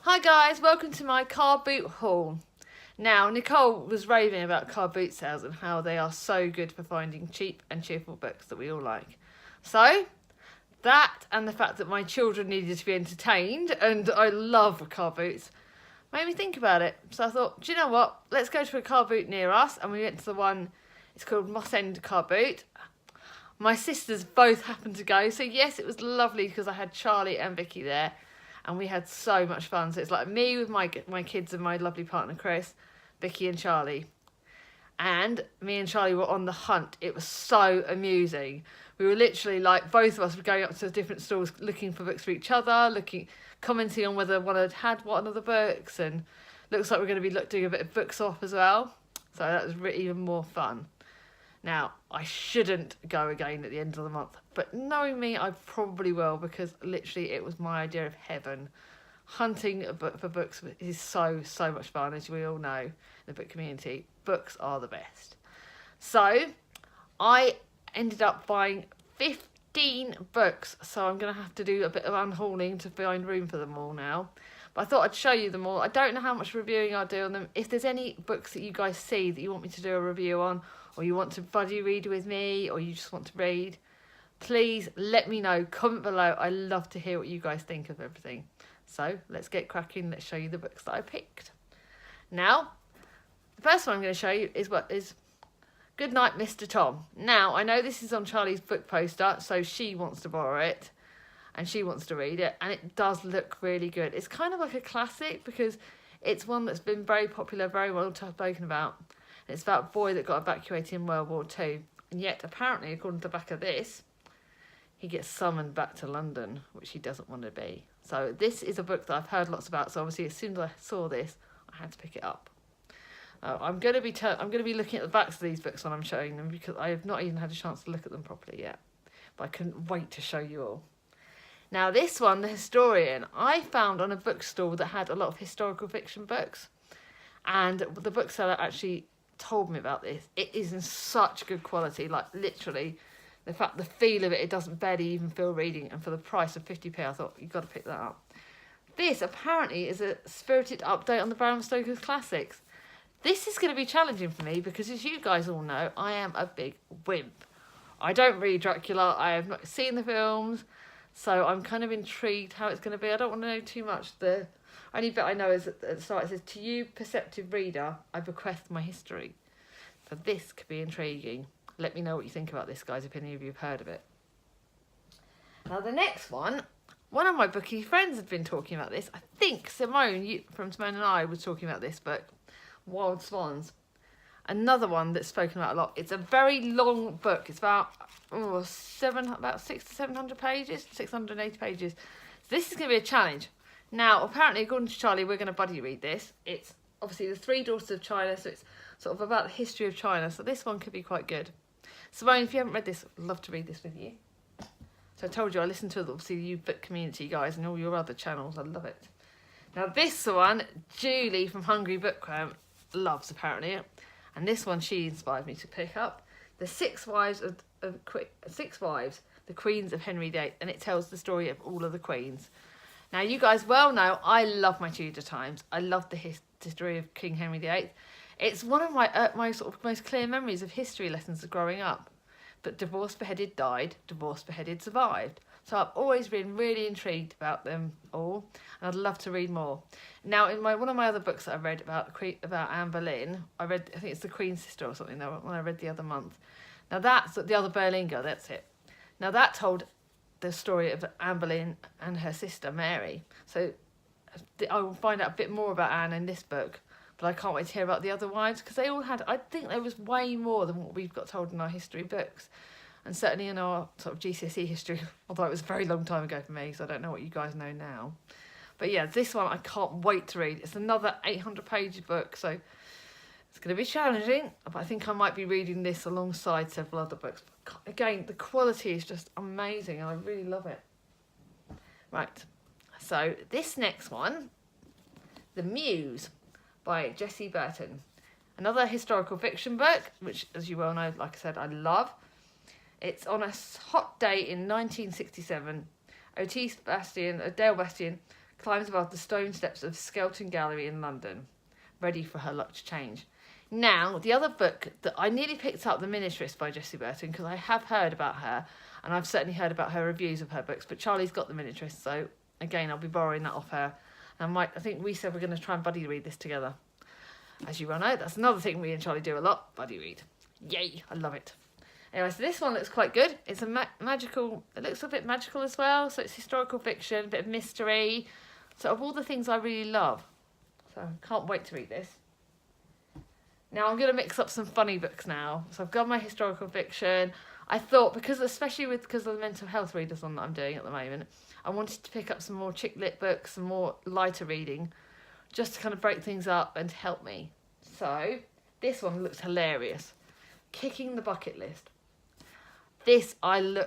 Hi guys, welcome to my car boot haul. Now, Nicole was raving about car boot sales and how they are so good for finding cheap and cheerful books that we all like. So, that and the fact that my children needed to be entertained, and I love car boots, made me think about it. So I thought, do you know what? Let's go to a car boot near us, and we went to the one, it's called Moss End Car Boot. My sisters both happened to go, so yes, it was lovely because I had Charlie and Vicky there. And we had so much fun. So it's like me with my kids and my lovely partner Chris, Vicky and Charlie. And me and Charlie were on the hunt. It was so amusing. We were literally like, both of us were going up to different stores looking for books for each other, commenting on whether one had one of the books. And looks like we're going to be doing a bit of book swap as well. So that was even more fun. Now, I shouldn't go again at the end of the month, but knowing me, I probably will, because literally it was my idea of heaven. Hunting for books is so much fun, as we all know, in the book community. Books are the best. So, I ended up buying 15 books, so I'm going to have to do a bit of unhauling to find room for them all now. But I thought I'd show you them all. I don't know how much reviewing I'll do on them. If there's any books that you guys see that you want me to do a review on, or you want to buddy read with me, or you just want to read, please let me know. Comment below. I love to hear what you guys think of everything. So let's get cracking. Let's show you the books that I picked. Now, the first one I'm going to show you is Goodnight Mr Tom. Now, I know this is on Charlie's book poster, so she wants to borrow it and she wants to read it, and it does look really good. It's kind of like a classic because it's one that's been very popular, very well spoken about. It's about a boy that got evacuated in World War II. And yet, apparently, according to the back of this, he gets summoned back to London, which he doesn't want to be. So this is a book that I've heard lots about. So obviously, as soon as I saw this, I had to pick it up. I'm going to be looking at the backs of these books when I'm showing them, because I have not even had a chance to look at them properly yet. But I couldn't wait to show you all. Now, this one, The Historian, I found on a bookstall that had a lot of historical fiction books. And the bookseller actually told me about this. It is in such good quality, like literally the feel of it doesn't barely even feel reading, and for the price of 50p I thought you've got to pick that up. This apparently is a spirited update on the Bram Stoker's classics. This is going to be challenging for me because, as you guys all know, I am a big wimp. I don't read Dracula, I have not seen the films, so I'm kind of intrigued how it's going to be. I don't want to know too much. The only bit I know is at the start it says, "To you, perceptive reader, I bequeath my history." So this could be intriguing. Let me know what you think about this, guys, if any of you have heard of it. Now, the next one of my bookie friends had been talking about this. I think Simone from Simone and I was talking about this book, Wild Swans. Another one that's spoken about a lot. It's a very long book. It's about 600 to 700 pages, 680 pages. This is going to be a challenge. Now, apparently, according to Charlie, we're going to buddy read this. It's obviously the Three Daughters of China, so it's sort of about the history of China. So this one could be quite good. Simone, if you haven't read this, I'd love to read this with you. So I told you, I listen to obviously you book community guys and all your other channels. I love it. Now this one, Julie from Hungry Bookworm loves apparently. And this one she inspired me to pick up. The Six Wives, the Queens of Henry VIII. And it tells the story of all of the queens. Now, you guys well know I love my Tudor times. I love the history of King Henry VIII. It's one of my sort of most clear memories of history lessons of growing up. But divorced, beheaded, died. Divorced, beheaded, survived. So I've always been really intrigued about them all, and I'd love to read more. Now, in one of my other books that I read about Anne Boleyn, I think it's The Queen's Sister or something, when I read the other month. Now that's the other Boleyn girl, that's it. Now that told the story of Anne Boleyn and her sister Mary. So I will find out a bit more about Anne in this book, but I can't wait to hear about the other wives, because they all had, I think there was way more than what we've got told in our history books. And certainly in our sort of GCSE history, although it was a very long time ago for me, so I don't know what you guys know now. But yeah, this one I can't wait to read. It's another 800-page book, so it's going to be challenging. But I think I might be reading this alongside several other books. But again, the quality is just amazing, and I really love it. Right, so this next one, The Muse by Jessie Burton. Another historical fiction book, which, as you well know, like I said, I love. It's on a hot day in 1967. Dale Bastian climbs above the stone steps of Skelton Gallery in London, ready for her luck to change. Now, the other book that I nearly picked up, The Miniaturist by Jessie Burton, because I have heard about her, and I've certainly heard about her reviews of her books, but Charlie's got The Miniaturist, so again, I'll be borrowing that off her. And I think we said we're going to try and buddy read this together. As you well know, that's another thing me and Charlie do a lot, buddy read. Yay, I love it. Anyway, so this one looks quite good. It's a magical, it looks a bit magical as well, so it's historical fiction, a bit of mystery, sort of all the things I really love. So can't wait to read this. Now I'm going to mix up some funny books now. So I've got my historical fiction. I thought, because of the mental health readathon that I'm doing at the moment, I wanted to pick up some more chick lit books, some more lighter reading, just to kind of break things up and help me. So this one looks hilarious. Kicking the Bucket List. This, I've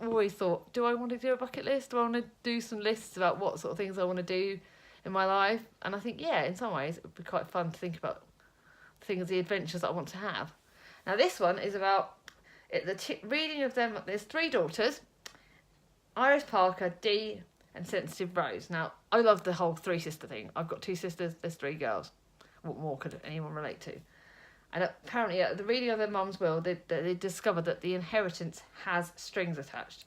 always thought, do I want to do a bucket list? Do I want to do some lists about what sort of things I want to do in my life? And I think, yeah, in some ways, it would be quite fun to think about the adventures that I want to have. Now, this one is about reading of them. There's 3 daughters, Iris Parker, Dee, and Sensitive Rose. Now, I love the whole 3 sister thing. I've got 2 sisters, there's 3 girls. What more could anyone relate to? And apparently, at the reading of their mum's will, they discovered that the inheritance has strings attached,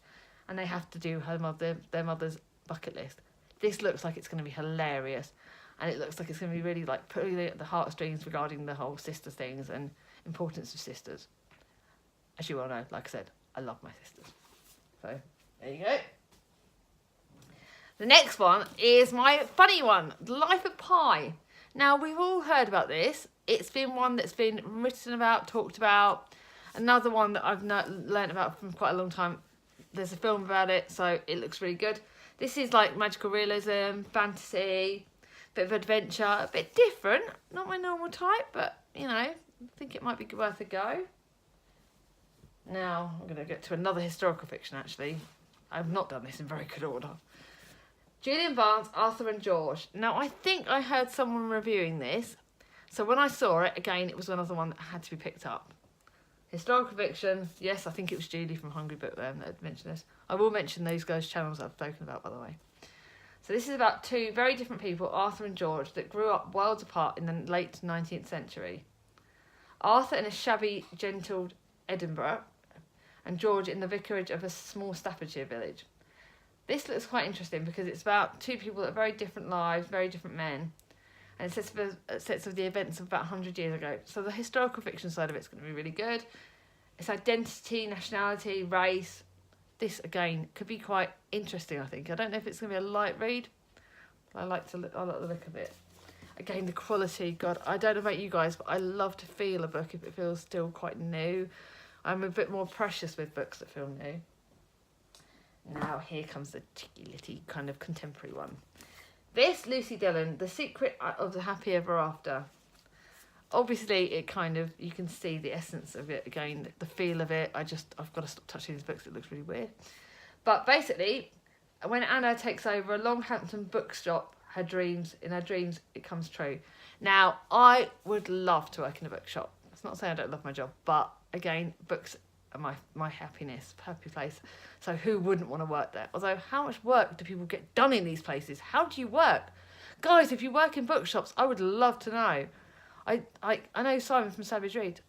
and they have to do their mother's bucket list. This looks like it's going to be hilarious, and it looks like it's going to be really like pulling at the heartstrings regarding the whole sister things and importance of sisters. As you all know, like I said, I love my sisters. So there you go. The next one is my funny one, The Life of Pi. Now, we've all heard about this. It's been one that's been written about, talked about. Another one that I've learnt about from quite a long time. There's a film about it, so it looks really good. This is like magical realism, fantasy, bit of adventure, a bit different. Not my normal type, but, you know, I think it might be worth a go. Now, I'm going to get to another historical fiction, actually. I've not done this in very good order. Julian Barnes, Arthur and George. Now, I think I heard someone reviewing this. So when I saw it, again, it was another one that had to be picked up. Historical fiction. Yes, I think it was Julie from Hungry Book then that had mentioned this. I will mention those guys' channels I've spoken about, by the way. So this is about 2 very different people, Arthur and George, that grew up worlds apart in the late 19th century. Arthur in a shabby, gentled Edinburgh, and George in the vicarage of a small Staffordshire village. This looks quite interesting because it's about 2 people that have very different lives, very different men. And it sets of the events of about 100 years ago. So the historical fiction side of it's going to be really good. It's identity, nationality, race. This, again, could be quite interesting, I think. I don't know if it's going to be a light read. But I like the look of it. Again, the quality. God, I don't know about you guys, but I love to feel a book if it feels still quite new. I'm a bit more precious with books that feel new. Now, here comes the cheeky-litty kind of contemporary one. This, Lucy Dillon, The Secret of the Happy Ever After. Obviously, it kind of, you can see the essence of it again, the feel of it. I've got to stop touching these books, it looks really weird. But basically, when Anna takes over a Longhampton bookshop, in her dreams, it comes true. Now, I would love to work in a bookshop. It's not saying I don't love my job, but again, books are my happiness, happy place. So who wouldn't want to work there? Although, how much work do people get done in these places? How do you work? Guys, if you work in bookshops, I would love to know. I know Simon from Savage Read.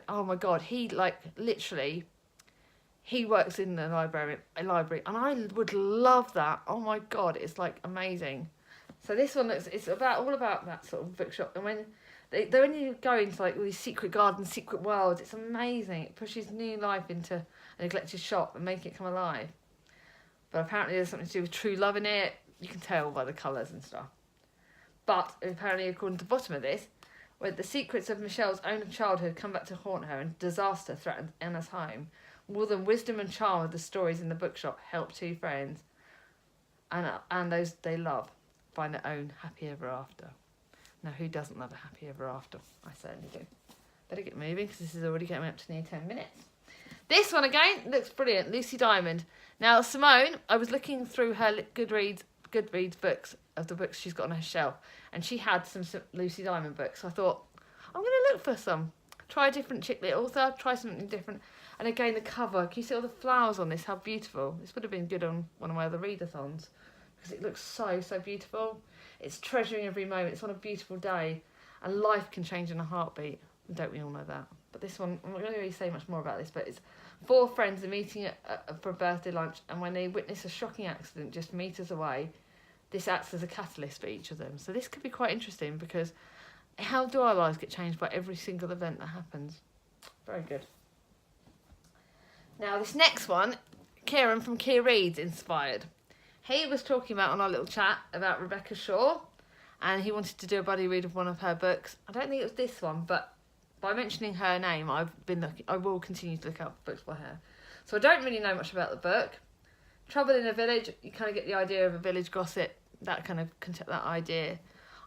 Oh my God, he works in the library, and I would love that. Oh my God, it's like amazing. So this one it's all about that sort of bookshop, and when you go into like all these secret gardens, secret worlds, it's amazing. It pushes new life into a neglected shop and making it come alive. But apparently there's something to do with true love in it. You can tell by the colours and stuff. But apparently, according to the bottom of this, where the secrets of Michelle's own childhood come back to haunt her and disaster threatens Anna's home, more than wisdom and charm of the stories in the bookshop help 2 friends and those they love find their own happy ever after. Now, who doesn't love a happy ever after? I certainly do. Better get moving because this is already getting up to near 10 minutes. This one again looks brilliant. Lucy Diamond. Now, Simone, I was looking through her Goodreads books of the books she's got on her shelf, and she had some Lucy Diamond books. So I thought, I'm going to look for some. Try a different chick lit author, try something different. And again, the cover. Can you see all the flowers on this? How beautiful. This would have been good on one of my other readathons. because it looks so, so beautiful. It's treasuring every moment. It's on a beautiful day, and life can change in a heartbeat. Don't we all know that? But this one, I'm not going to really say much more about this, but it's 4 friends are meeting for a birthday lunch, and when they witness a shocking accident just meters away, this acts as a catalyst for each of them. So this could be quite interesting, because how do our lives get changed by every single event that happens? Very good. Now this next one, Kieran from Keir Reads inspired. He was talking about on our little chat about Rebecca Shaw, and he wanted to do a buddy read of one of her books. I don't think it was this one, but by mentioning her name, I will continue to look out for books by her. So I don't really know much about the book. Trouble in a Village, you kind of get the idea of a village gossip, that idea.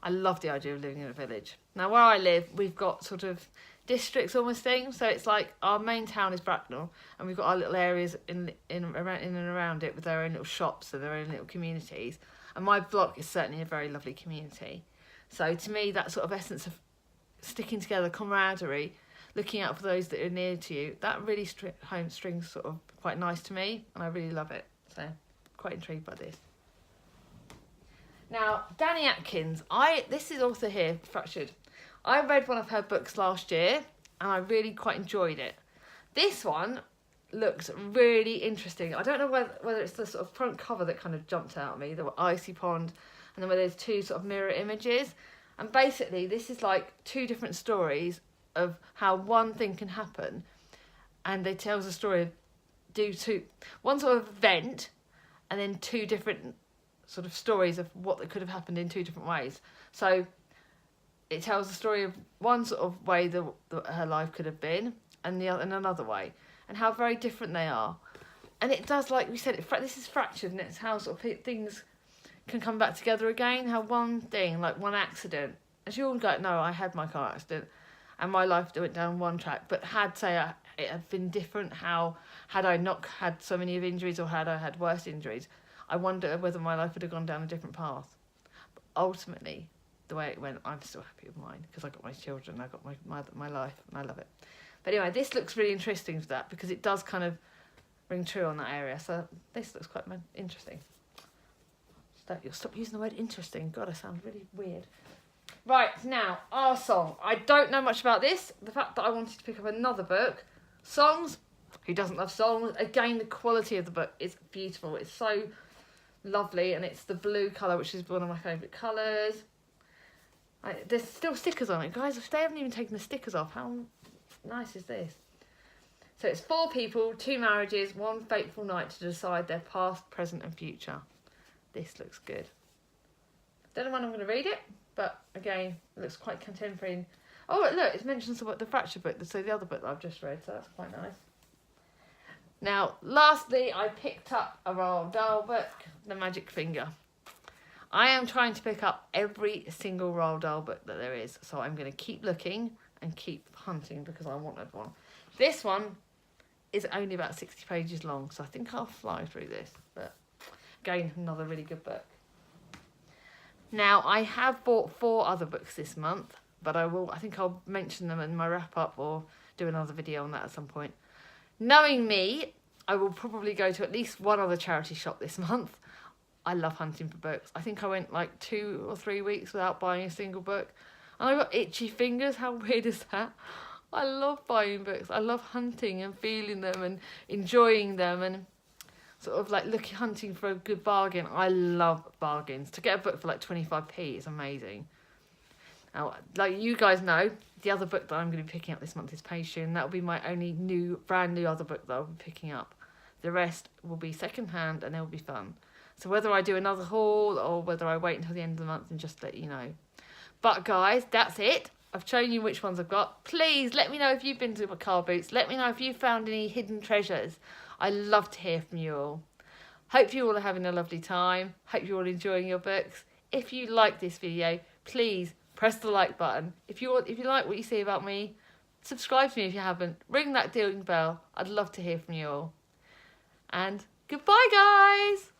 I love the idea of living in a village. Now where I live, we've got sort of districts almost thing, so it's like our main town is Bracknell, and we've got our little areas in and around it with their own little shops and their own little communities, and my block is certainly a very lovely community. So to me, that sort of essence of sticking together, camaraderie, looking out for those that are near to you, that really strings sort of quite nice to me, and I really love it. So quite intrigued by this. Now Danny Atkins, this is author here, Fractured. I read one of her books last year and I really quite enjoyed it. This one looks really interesting. I don't know whether it's the sort of front cover that kind of jumped out at me, the icy pond, and then where there's 2 sort of mirror images. And basically this is like 2 different stories of how one thing can happen, and they tells a story of one sort of event and then 2 different sort of stories of what could have happened in 2 different ways. So it tells the story of one sort of way that her life could have been, and in another way, and how very different they are. And it does, like we said, this is Fractured, and it's how sort of things can come back together again. How one thing, like one accident, as you all go, no, I had my car accident, and my life went down one track. But it had been different, how had I not had so many of injuries, or had I had worse injuries, I wonder whether my life would have gone down a different path. But ultimately, the way it went, I'm still happy with mine, because I got my children, I got my life, and I love it. But anyway, this looks really interesting for that, because it does kind of ring true on that area. So this looks quite interesting. You'll stop using the word interesting. God, I sound really weird. Right, now, our song. I don't know much about this. The fact that I wanted to pick up another book. Songs. Who doesn't love songs? Again, the quality of the book is beautiful. It's so lovely, and it's the blue colour, which is one of my favourite colours. There's still stickers on it, guys. They haven't even taken the stickers off. How nice is this? So it's 4 people, 2 marriages, 1 fateful night to decide their past, present and future. This looks good. Don't know when I'm going to read it, but again, it looks quite contemporary. Oh, look, it mentions about the Fractured book, so the other book that I've just read, so that's quite nice. Now, lastly, I picked up a Roald Dahl book, The Magic Finger. I am trying to pick up every single Roald Dahl book that there is, so I'm going to keep looking and keep hunting, because I wanted one. This one is only about 60 pages long, so I think I'll fly through this. But again, another really good book. Now, I have bought 4 other books this month, but I think I'll mention them in my wrap-up or do another video on that at some point. Knowing me, I will probably go to at least one other charity shop this month. I love hunting for books. I think I went like 2 or 3 weeks without buying a single book. And I got itchy fingers. How weird is that? I love buying books. I love hunting and feeling them and enjoying them and sort of like hunting for a good bargain. I love bargains. To get a book for like 25p is amazing. Now, like you guys know, the other book that I'm going to be picking up this month is Patient. That will be my only brand new other book that I'll be picking up. The rest will be second-hand and they'll be fun. So whether I do another haul or whether I wait until the end of the month and just let you know. But guys, that's it. I've shown you which ones I've got. Please let me know if you've been to my car boots. Let me know if you found any hidden treasures. I love to hear from you all. Hope you all are having a lovely time. Hope you're all enjoying your books. If you like this video, please press the like button. If you like what you see about me, subscribe to me if you haven't. Ring that ding bell. I'd love to hear from you all. And goodbye, guys.